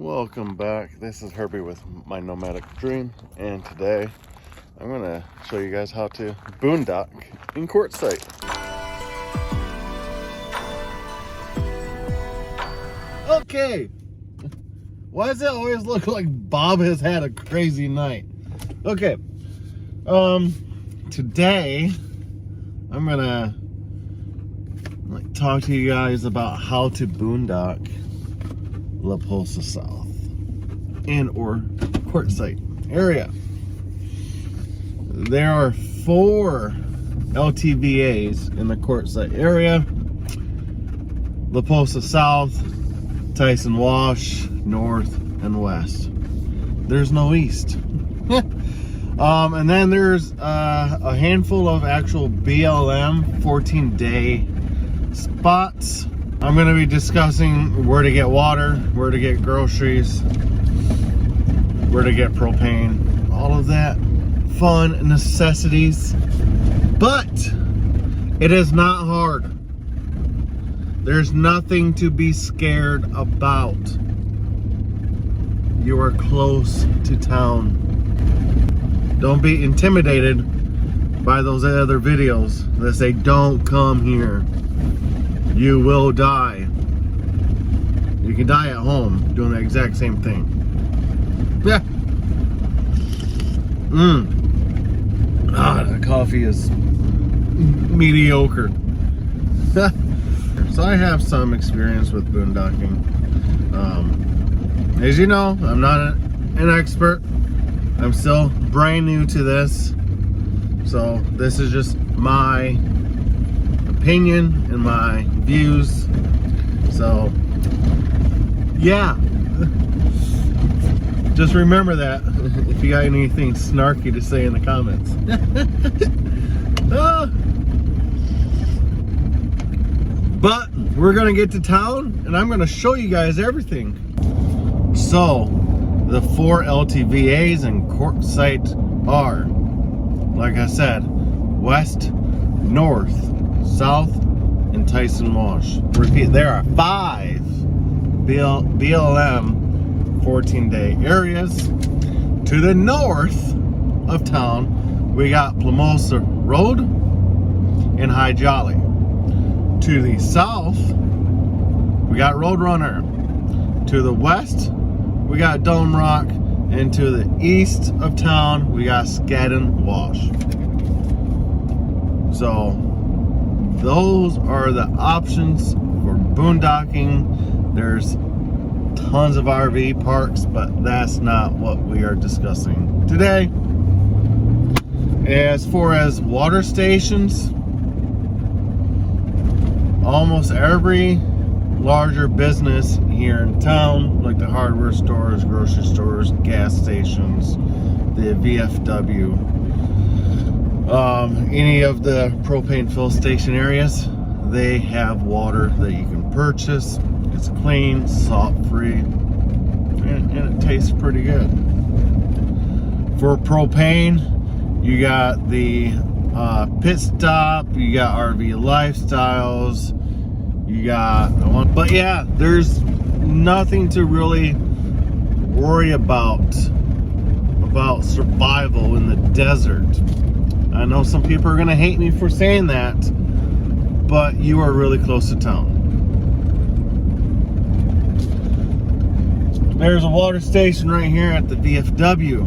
Welcome back. This is Herbie with my Nomadic Dream, and today I'm going to show you guys how to boondock in Quartzsite. Okay, why does it always look like Bob has had a crazy night? Okay, today I'm going to talk to you guys about how to boondock La Posa South and or Quartzsite area. There are 4 LTVAs in the Quartzsite area: La Posa South, Tyson Wash, North, and West. There's no East. And then there's a handful of actual BLM 14-day spots. I'm going to be discussing where to get water, where to get groceries, where to get propane, all of that fun necessities. But it is not hard. There's nothing to be scared about. You are close to town. Don't be intimidated by those other videos that say don't come here. You will die. You can die at home doing the exact same thing. Yeah. The coffee is mediocre. So I have some experience with boondocking. As you know, I'm not an expert. I'm still brand new to this. So this is just my opinion and my views. So yeah, just remember that if you got anything snarky to say in the comments. But we're gonna get to town and I'm gonna show you guys everything. So the 4 LTVAs in Quartzsite are, like I said, West, North, South, and Tyson Wash. Repeat, there are 5 BLM 14-day areas. To the north of town, we got Plamosa Road and High Jolly. To the south, we got Roadrunner. To the west, we got Dome Rock. And to the east of town, we got Skadden Wash. So those are the options for boondocking. There's tons of RV parks, but that's not what we are discussing today. As far as water stations, almost every larger business here in town, like the hardware stores, grocery stores, gas stations, the VFW, any of the propane fill station areas, they have water that you can purchase. It's clean, salt-free, and it tastes pretty good. For propane, you got the Pit Stop, you got RV Lifestyles, you got one. But yeah, there's nothing to really worry about survival in the desert. I know some people are gonna hate me for saying that, but you are really close to town. There's a water station right here at the VFW.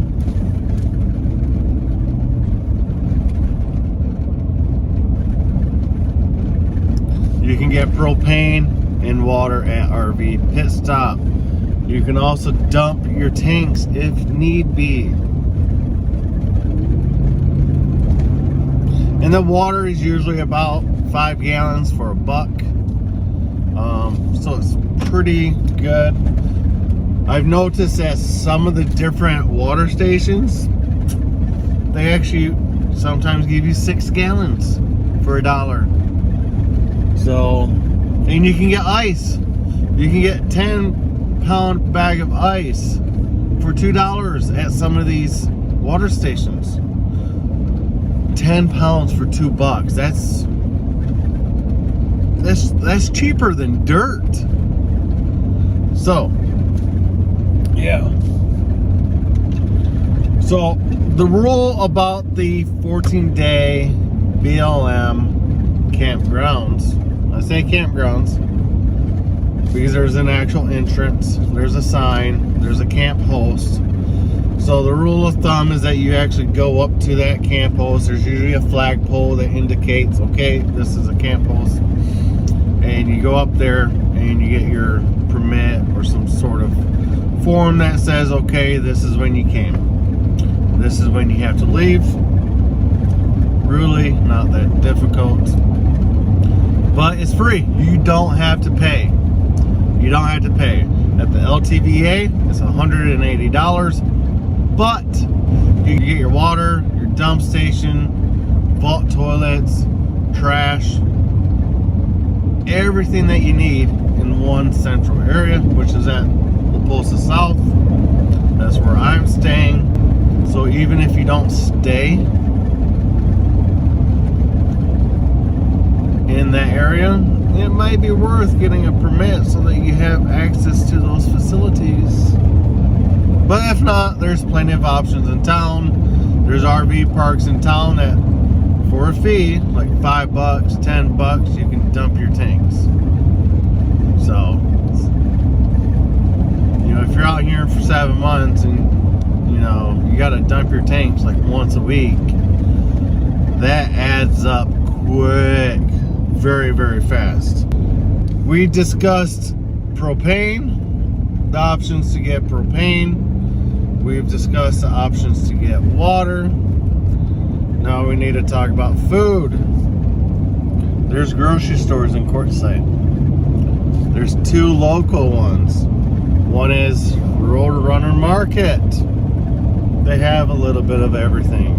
You can get propane and water at RV Pit Stop. You can also dump your tanks if need be. And the water is usually about 5 gallons for $1. So it's pretty good. I've noticed that some of the different water stations, they actually sometimes give you 6 gallons for $1. So, and you can get ice. You can get 10-pound bag of ice for $2 at some of these water stations. 10 pounds for $2. That's cheaper than dirt. So Yeah. So the rule about the 14-day BLM campgrounds, I say campgrounds because there's an actual entrance, there's a sign, there's a camp host. So the rule of thumb is that you actually go up to that camp host. There's usually a flagpole that indicates, okay, this is a camp host. And you go up there and you get your permit or some sort of form that says, okay, this is when you came. This is when you have to leave. Really not that difficult. But it's free. You don't have to pay. You don't have to pay. At the LTVA, it's $180. But you can get your water, your dump station, vault toilets, trash, everything that you need in one central area, which is at La Posa South. That's where I'm staying. So even if you don't stay in that area, it might be worth getting a permit so that you have access to those facilities. But if not, there's plenty of options in town. There's RV parks in town that, for a fee, like $5, $10, you can dump your tanks. So, you know, if you're out here for 7 months and, you know, you gotta dump your tanks like once a week, that adds up quick, very, very fast. We discussed propane, the options to get propane. We've discussed the options to get water. Now we need to talk about food. There's grocery stores in Quartzsite. There's 2 local ones. One is Roadrunner Market. They have a little bit of everything.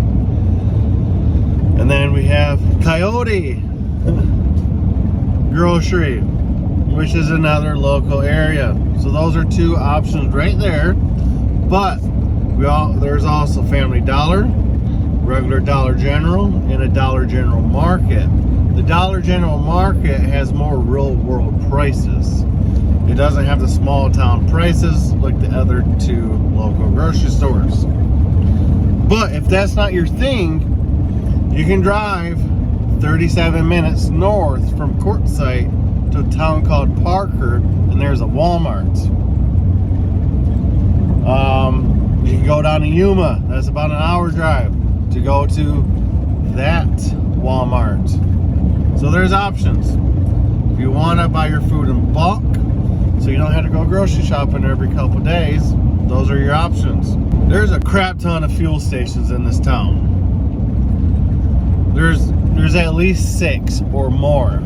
And then we have Coyote Grocery, which is another local area. So those are 2 options right there. But there's also Family Dollar, regular Dollar General, and a Dollar General Market. The Dollar General Market has more real world prices. It doesn't have the small town prices like the other 2 local grocery stores. But if that's not your thing, you can drive 37 minutes north from Quartzsite to a town called Parker, and there's a Walmart. You can go down to Yuma. That's about an hour drive to go to that Walmart. So there's options. If you want to buy your food in bulk, so you don't have to go grocery shopping every couple days, those are your options. There's a crap ton of fuel stations in this town. There's at least 6 or more.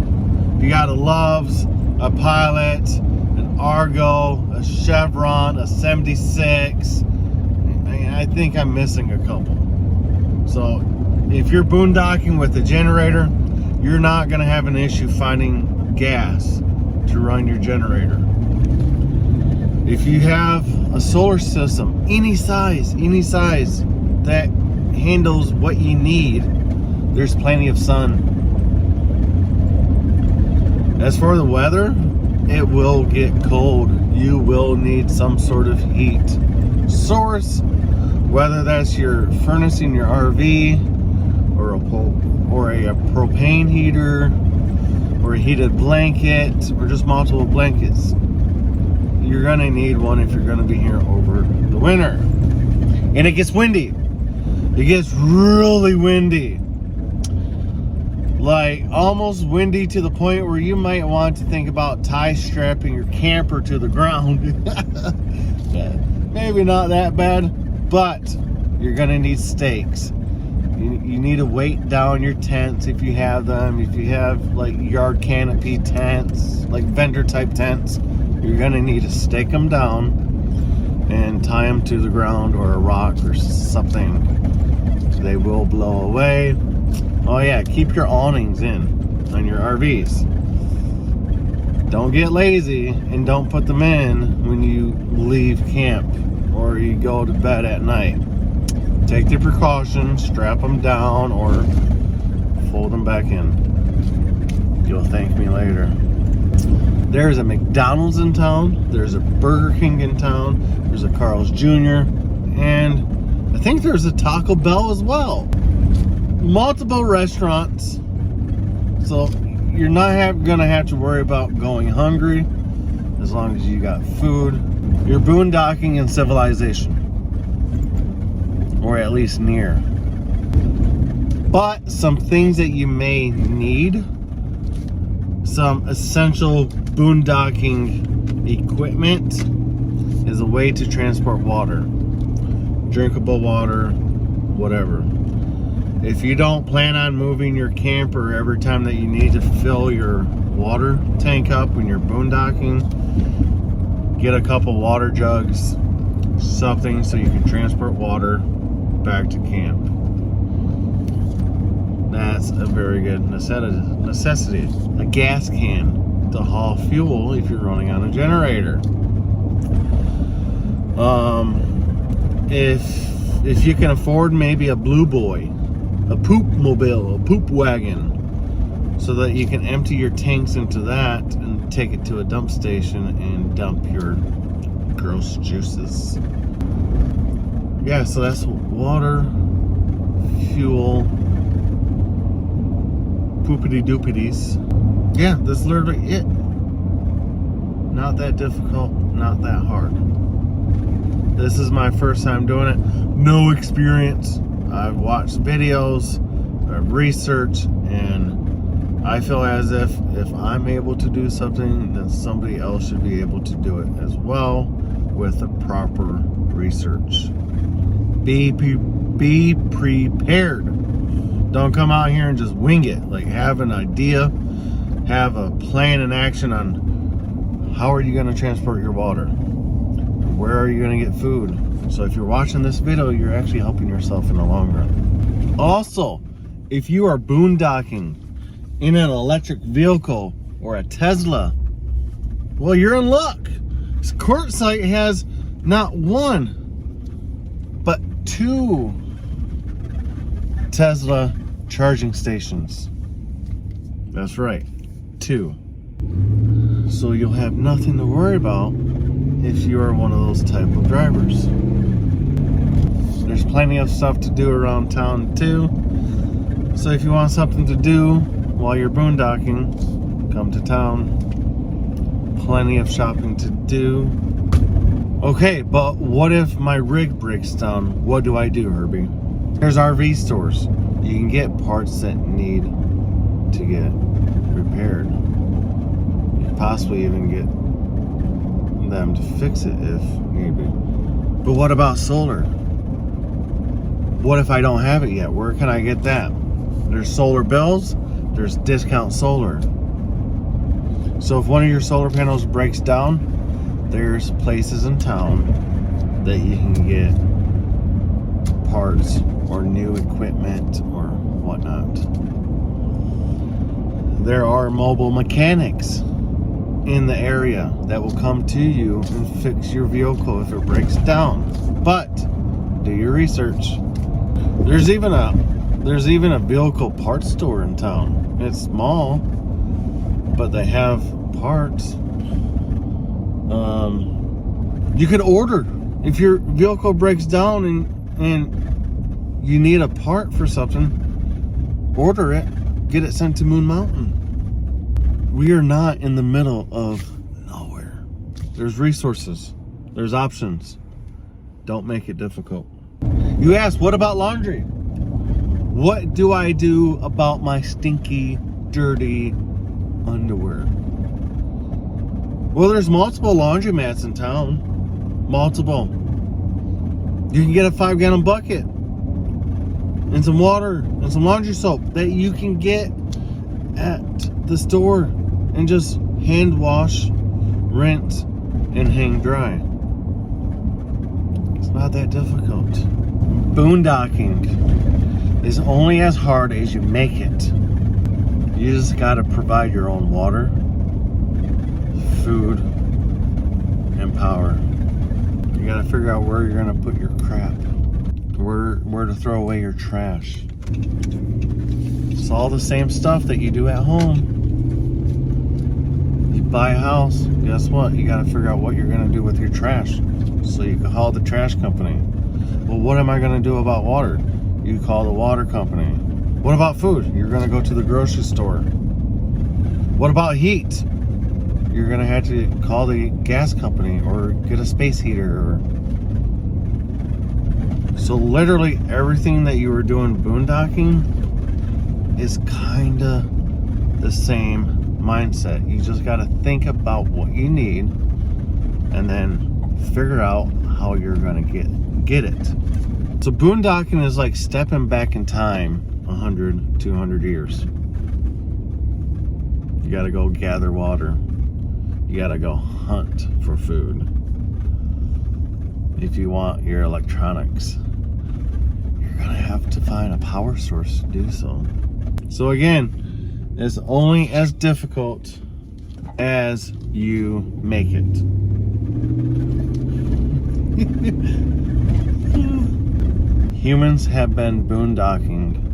You got a Love's, a Pilot, an Argo, a Chevron, a 76. I think I'm missing a couple. So if you're boondocking with a generator, you're not going to have an issue finding gas to run your generator. If you have a solar system, any size that handles what you need, there's plenty of sun. As for the weather, it will get cold. You will need some sort of heat source, whether that's your furnace in your RV or a propane heater or a heated blanket or just multiple blankets. You're gonna need one if you're gonna be here over the winter. And it gets windy. It gets really windy. Like almost windy to the point where you might want to think about tie strapping your camper to the ground. Maybe not that bad, but you're gonna need stakes. You need to weight down your tents if you have them. If you have like yard canopy tents, like vendor type tents, you're gonna need to stake them down and tie them to the ground or a rock or something. They will blow away. Oh yeah, keep your awnings in on your RVs. Don't get lazy and don't put them in when you leave camp or you go to bed at night. Take the precautions, strap them down or fold them back in. You'll thank me later. There's a McDonald's in town, there's a Burger King in town, there's a Carl's Jr., and I think there's a Taco Bell as well. Multiple restaurants, so you're not gonna have to worry about going hungry as long as you got food. You're boondocking in civilization, or at least near. But some things that you may need, some essential boondocking equipment, is a way to transport water, drinkable water, whatever. If you don't plan on moving your camper every time that you need to fill your water tank up when you're boondocking, get a couple water jugs, something so you can transport water back to camp. That's a very good necessity. A gas can to haul fuel if you're running on a generator. If you can afford maybe a blue boy, a poop mobile, a poop wagon, so that you can empty your tanks into that and take it to a dump station and dump your gross juices. Yeah, so that's water, fuel, poopity doopities. Yeah, that's literally it. Not that difficult, not that hard. This is my first time doing it. No experience. I've watched videos, I've researched, and I feel as if I'm able to do something, then somebody else should be able to do it as well with the proper research. Be prepared. Don't come out here and just wing it. Like, have an idea, have a plan in action on how are you going to transport your water? Where are you going to get food? So if you're watching this video, you're actually helping yourself in the long run. Also, if you are boondocking in an electric vehicle or a Tesla, well, you're in luck. This Quartzsite has not one, but 2 Tesla charging stations. That's right, 2. So you'll have nothing to worry about if you are one of those type of drivers. There's plenty of stuff to do around town too. So if you want something to do while you're boondocking, come to town. Plenty of shopping to do. Okay, but what if my rig breaks down? What do I do, Herbie? There's RV stores. You can get parts that need to get repaired. You can possibly even get them to fix it if need be. But what about solar? What if I don't have it yet? Where can I get that? There's solar bills, there's discount solar. So if one of your solar panels breaks down, there's places in town that you can get parts or new equipment or whatnot. There are mobile mechanics in the area that will come to you and fix your vehicle if it breaks down. But do your research. There's even a vehicle parts store in town. It's small, but they have parts. You could order if your vehicle breaks down and you need a part for something. Order it, get it sent to Moon Mountain. We are not in the middle of nowhere. There's resources. There's options. Don't make it difficult. You ask, what about laundry? What do I do about my stinky, dirty underwear? Well, there's multiple laundromats in town. Multiple. You can get a 5-gallon bucket and some water and some laundry soap that you can get at the store and just hand wash, rinse, and hang dry. It's not that difficult. Boondocking is only as hard as you make it. You just gotta provide your own water, food, and power. You gotta figure out where you're gonna put your crap, where to throw away your trash. It's all the same stuff that you do at home. You buy a house, guess what? You got to figure out what you're going to do with your trash. So you can call the trash company. Well, what am I going to do about water? You call the water company. What about food? You're going to go to the grocery store. What about heat? You're going to have to call the gas company or get a space heater. So literally everything that you were doing boondocking is kind of the same mindset. You just got to think about what you need and then figure out how you're going to get it. So boondocking is like stepping back in time 100, 200 years. You got to go gather water. You got to go hunt for food. If you want your electronics, you're going to have to find a power source to do so. So again, it's only as difficult as you make it. Humans have been boondocking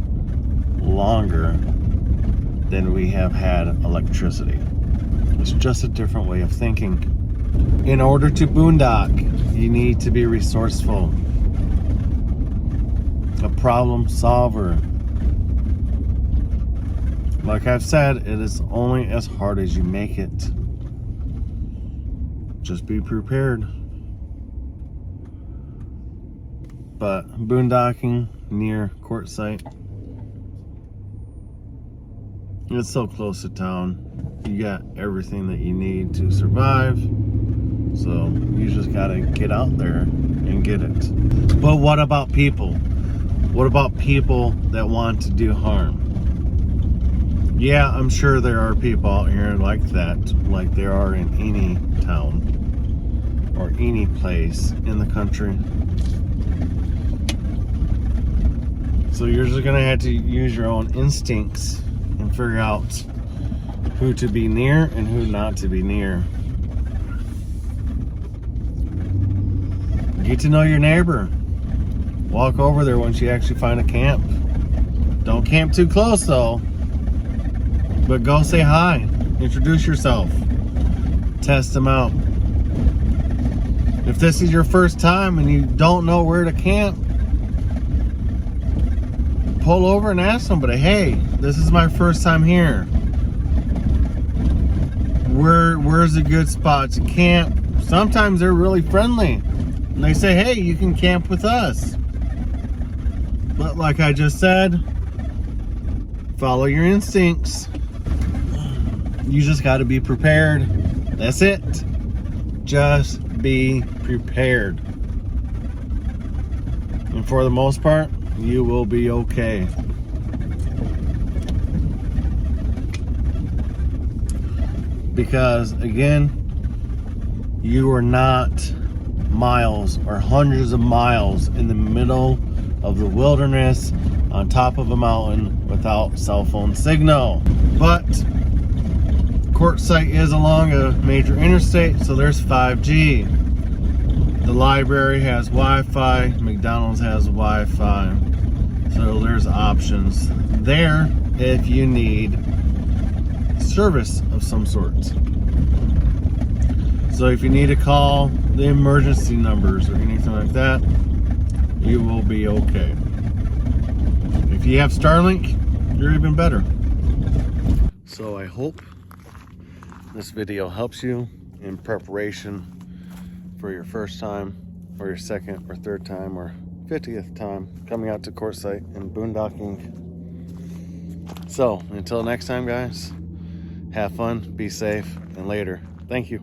longer than we have had electricity. It's just a different way of thinking. In order to boondock, you need to be resourceful, a problem solver. Like I've said, it is only as hard as you make it. Just be prepared. But boondocking near Quartzsite, it's so close to town. You got everything that you need to survive. So you just gotta get out there and get it. But what about people? What about people that want to do harm? Yeah, I'm sure there are people out here like that, like there are in any town or any place in the country. So you're just gonna have to use your own instincts and figure out who to be near and who not to be near. Get to know your neighbor. Walk over there once you actually find a camp. Don't camp too close though. But go say hi. Introduce yourself. Test them out. If this is your first time and you don't know where to camp, pull over and ask somebody, hey, this is my first time here. Where's a good spot to camp? Sometimes they're really friendly. And they say, hey, you can camp with us. But like I just said, follow your instincts. You just got to be prepared. That's it. Just be prepared. And for the most part, you will be okay. Because again, you are not miles or hundreds of miles in the middle of the wilderness on top of a mountain without cell phone signal. But Quartzsite is along a major interstate, so there's 5G. The library has Wi-Fi, McDonald's has Wi-Fi. So there's options there if you need service of some sort. So if you need to call the emergency numbers or anything like that, you will be okay. If you have Starlink, you're even better. So I hope this video helps you in preparation for your first time or your second or third time or 50th time coming out to Quartzsite and boondocking. So until next time, guys, have fun, be safe, and later. Thank you.